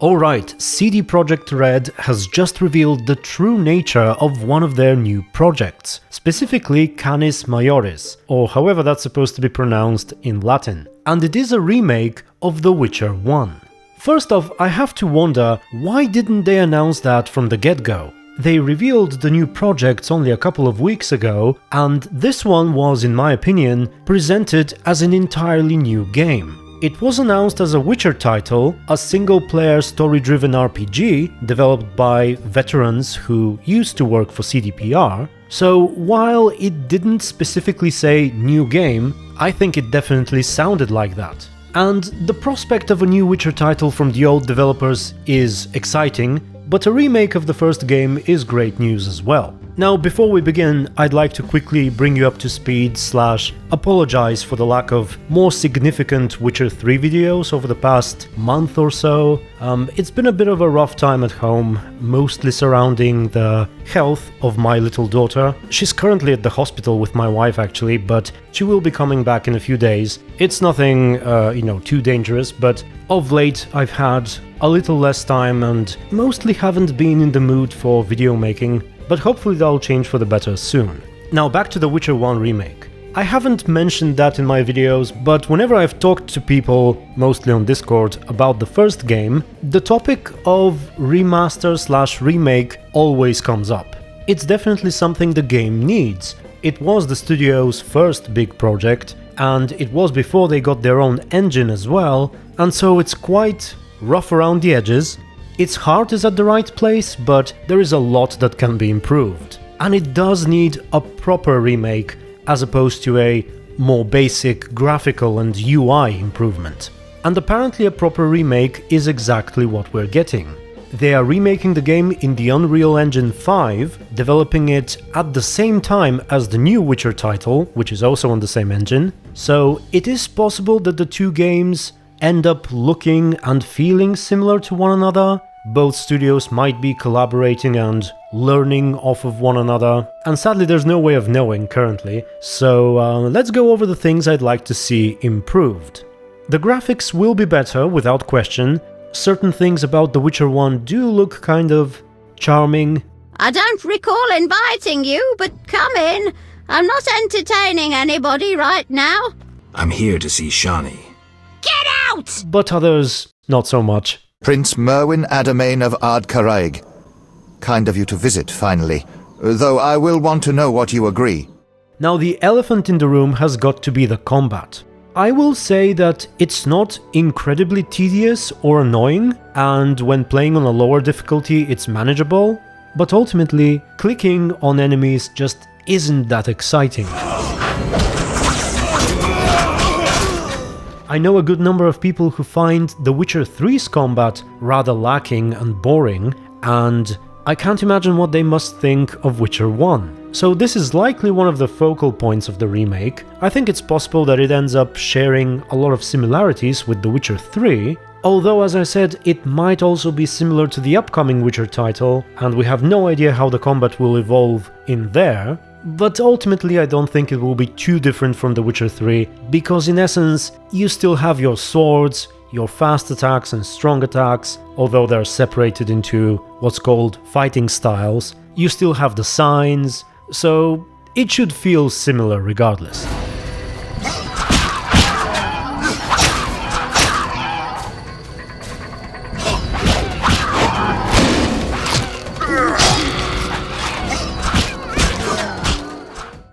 Alright, CD Projekt Red has just revealed the true nature of one of their new projects, specifically Canis Majoris, or however that's supposed to be pronounced in Latin, and it is a remake of The Witcher 1. First off, I have to wonder, why didn't they announce that from the get-go? They revealed the new projects only a couple of weeks ago, and this one was, in my opinion, presented as an entirely new game. It was announced as a Witcher title, a single-player story-driven RPG developed by veterans who used to work for CDPR, so while it didn't specifically say new game, I think it definitely sounded like that. And the prospect of a new Witcher title from the old developers is exciting, but a remake of the first game is great news as well. Now, before we begin, I'd like to quickly bring you up to speed / apologize for the lack of more significant Witcher 3 videos over the past month or so. It's been a bit of a rough time at home, mostly surrounding the health of my little daughter. She's currently at the hospital with my wife actually, but she will be coming back in a few days. It's nothing, too dangerous, but of late I've had a little less time and mostly haven't been in the mood for video making. But hopefully that'll change for the better soon. Now back to The Witcher 1 remake. I haven't mentioned that in my videos, but whenever I've talked to people, mostly on Discord, about the first game, the topic of remaster / remake always comes up. It's definitely something the game needs. It was the studio's first big project, and it was before they got their own engine as well, and so it's quite rough around the edges. Its heart is at the right place, but there is a lot that can be improved. And it does need a proper remake, as opposed to a more basic graphical and UI improvement. And apparently a proper remake is exactly what we're getting. They are remaking the game in the Unreal Engine 5, developing it at the same time as the new Witcher title, which is also on the same engine, so it is possible that the two games end up looking and feeling similar to one another. Both studios might be collaborating and learning off of one another, and sadly there's no way of knowing currently, so let's go over the things I'd like to see improved. The graphics will be better, without question. Certain things about The Witcher 1 do look kind of charming. I don't recall inviting you, but come in. I'm not entertaining anybody right now. I'm here to see Shani. Get out! But others, not so much. Prince Merwin Adamain of Ard-Caraig. Kind of you to visit, finally. Though I will want to know what you agree. Now the elephant in the room has got to be the combat. I will say that it's not incredibly tedious or annoying, and when playing on a lower difficulty it's manageable, but ultimately, clicking on enemies just isn't that exciting. I know a good number of people who find The Witcher 3's combat rather lacking and boring, and I can't imagine what they must think of Witcher 1. So this is likely one of the focal points of the remake. I think it's possible that it ends up sharing a lot of similarities with The Witcher 3, although as I said, it might also be similar to the upcoming Witcher title, and we have no idea how the combat will evolve in there. But ultimately I don't think it will be too different from The Witcher 3, because in essence, you still have your swords, your fast attacks and strong attacks, although they're separated into what's called fighting styles. You still have the signs, so it should feel similar regardless.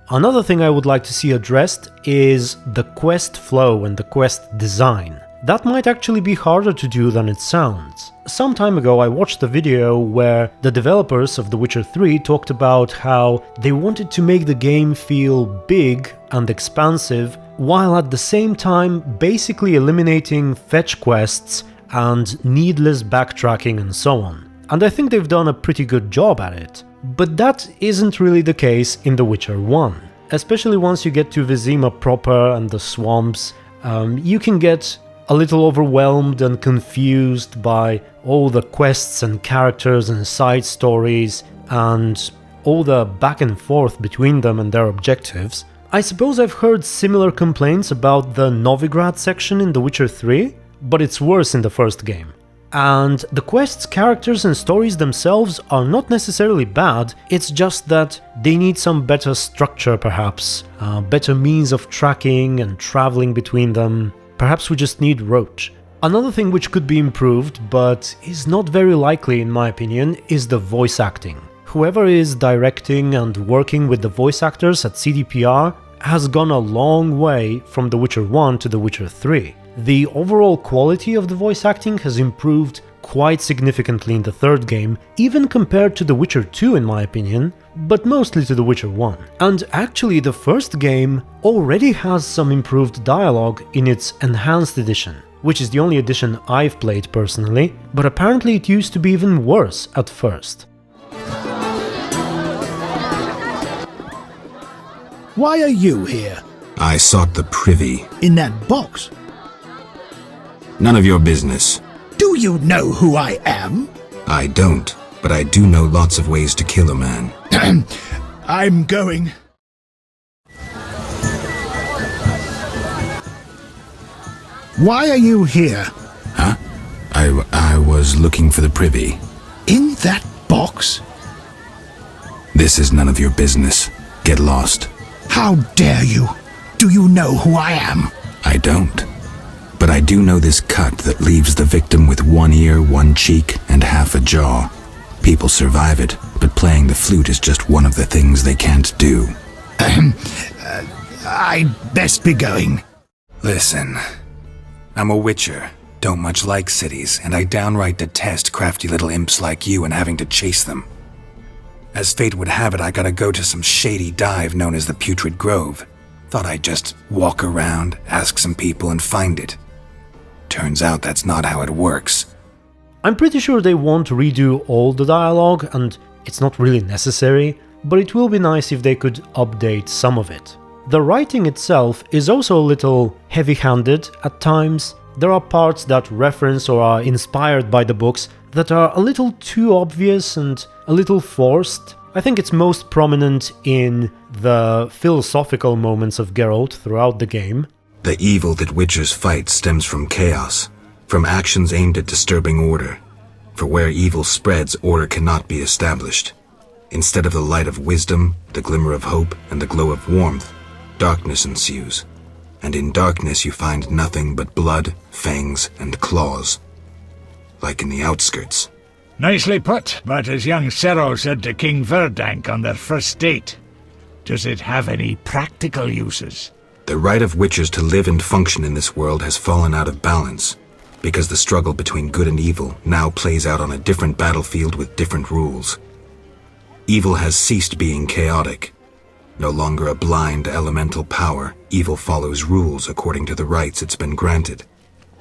Another thing I would like to see addressed is the quest flow and the quest design. That might actually be harder to do than it sounds. Some time ago I watched a video where the developers of The Witcher 3 talked about how they wanted to make the game feel big and expansive, while at the same time basically eliminating fetch quests and needless backtracking and so on. And I think they've done a pretty good job at it. But that isn't really the case in The Witcher 1. Especially once you get to Vizima proper and the swamps, you can get a little overwhelmed and confused by all the quests and characters and side stories and all the back and forth between them and their objectives. I suppose I've heard similar complaints about the Novigrad section in The Witcher 3, but it's worse in the first game. And the quests, characters and stories themselves are not necessarily bad, it's just that they need some better structure perhaps, better means of tracking and traveling between them. Perhaps we just need Roach. Another thing which could be improved, but is not very likely in my opinion, is the voice acting. Whoever is directing and working with the voice actors at CDPR has gone a long way from The Witcher 1 to The Witcher 3. The overall quality of the voice acting has improved quite significantly in the third game, even compared to The Witcher 2 in my opinion, but mostly to The Witcher 1. And actually the first game already has some improved dialogue in its enhanced edition, which is the only edition I've played personally, but apparently it used to be even worse at first. Why are you here? I sought the privy. In that box? None of your business. Do you know who I am? I don't, but I do know lots of ways to kill a man. I'm going. Why are you here? Huh? I was looking for the privy. In that box? This is none of your business. Get lost. How dare you? Do you know who I am? I don't. But I do know this cut that leaves the victim with one ear, one cheek, and half a jaw. People survive it, but playing the flute is just one of the things they can't do. I'd best be going. Listen, I'm a witcher, don't much like cities, and I downright detest crafty little imps like you and having to chase them. As fate would have it, I gotta go to some shady dive known as the Putrid Grove. Thought I'd just walk around, ask some people, and find it. Turns out that's not how it works. I'm pretty sure they won't redo all the dialogue, and it's not really necessary, but it will be nice if they could update some of it. The writing itself is also a little heavy-handed at times. There are parts that reference or are inspired by the books that are a little too obvious and a little forced. I think it's most prominent in the philosophical moments of Geralt throughout the game. The evil that witchers fight stems from chaos, from actions aimed at disturbing order. For where evil spreads, order cannot be established. Instead of the light of wisdom, the glimmer of hope, and the glow of warmth, darkness ensues. And in darkness you find nothing but blood, fangs, and claws. Like in the outskirts. Nicely put, but as young Cero said to King Verdank on their first date, does it have any practical uses? The right of witchers to live and function in this world has fallen out of balance, because the struggle between good and evil now plays out on a different battlefield with different rules. Evil has ceased being chaotic. No longer a blind elemental power, evil follows rules according to the rights it's been granted.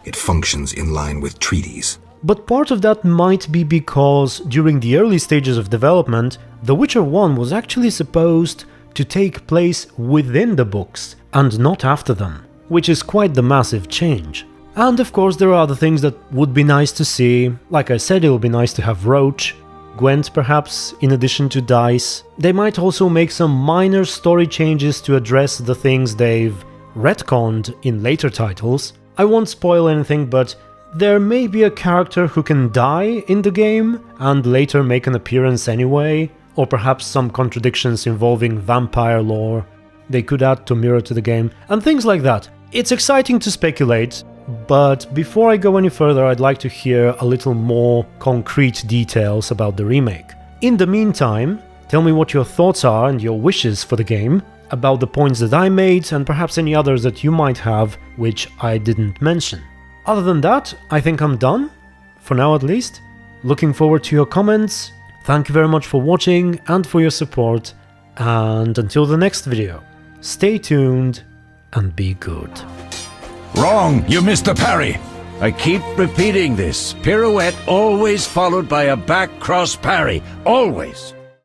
It functions in line with treaties. But part of that might be because during the early stages of development, The Witcher 1 was actually supposed to take place within the books and not after them, which is quite the massive change. And of course there are other things that would be nice to see. Like I said, it would be nice to have Roach, Gwent perhaps, in addition to Dice. They might also make some minor story changes to address the things they've retconned in later titles. I won't spoil anything, but there may be a character who can die in the game and later make an appearance anyway, or perhaps some contradictions involving vampire lore they could add to mirror to the game, and things like that. It's exciting to speculate, but before I go any further, I'd like to hear a little more concrete details about the remake. In the meantime, tell me what your thoughts are and your wishes for the game, about the points that I made, and perhaps any others that you might have which I didn't mention. Other than that, I think I'm done, for now at least. Looking forward to your comments. Thank you very much for watching and for your support, and until the next video, stay tuned and be good. Wrong! You missed the parry! I keep repeating this. Pirouette always followed by a back cross parry. Always!